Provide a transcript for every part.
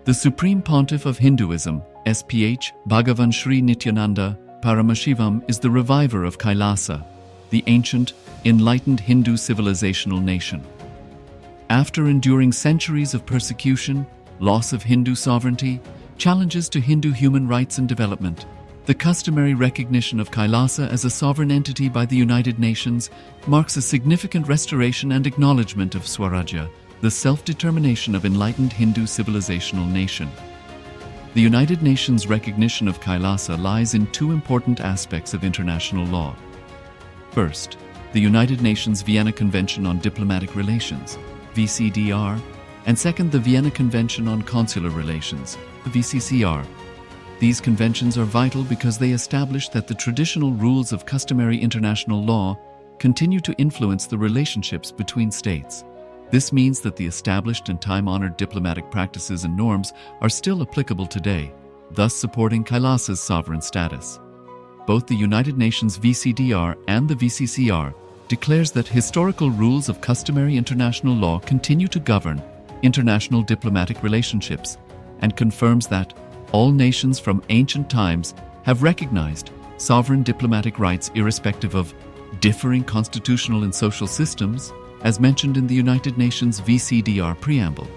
The Supreme Pontiff of Hinduism, SPH Bhagavan Sri Nithyananda Paramashivam, is the reviver of Kailasa, the ancient, enlightened Hindu civilizational nation. After enduring centuries of persecution, loss of Hindu sovereignty, challenges to Hindu human rights and development, the customary recognition of Kailasa as a sovereign entity by the United Nations marks a significant restoration and acknowledgement of Swarajya, the self-determination of enlightened Hindu civilizational nation. The United Nations recognition of Kailasa lies in two important aspects of international law. First, the United Nations Vienna Convention on Diplomatic Relations, VCDR, and second, the Vienna Convention on Consular Relations, the VCCR. These conventions are vital because they establish that the traditional rules of customary international law continue to influence the relationships between states. This means that the established and time-honored diplomatic practices and norms are still applicable today, thus supporting Kailasa's sovereign status. Both the United Nations VCDR and the VCCR declares that historical rules of customary international law continue to govern international diplomatic relationships and confirms that all nations from ancient times have recognized sovereign diplomatic rights irrespective of differing constitutional and social systems, as mentioned in the United Nations VCDR preamble,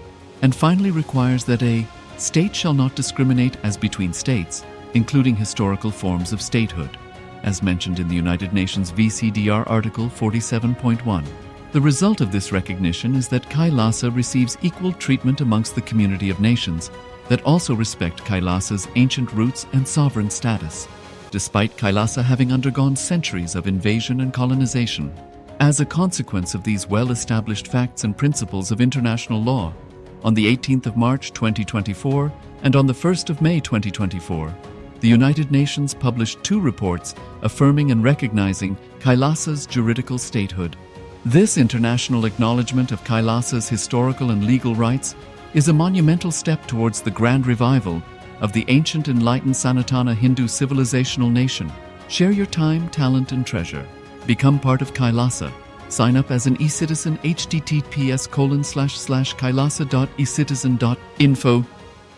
and finally requires that a state shall not discriminate as between states, including historical forms of statehood, as mentioned in the United Nations VCDR Article 47.1. The result of this recognition is that Kailasa receives equal treatment amongst the community of nations that also respect Kailasa's ancient roots and sovereign status, despite Kailasa having undergone centuries of invasion and colonization. As a consequence of these well-established facts and principles of international law, on the 18th of March 2024 and on the 1st of May 2024, the United Nations published two reports affirming and recognizing Kailasa's juridical statehood. This international acknowledgement of Kailasa's historical and legal rights is a monumental step towards the grand revival of the ancient enlightened Sanatana Hindu civilizational nation. Share your time, talent, and treasure. Become part of Kailasa. Sign up as an eCitizen https://kailasa.ecitizen.info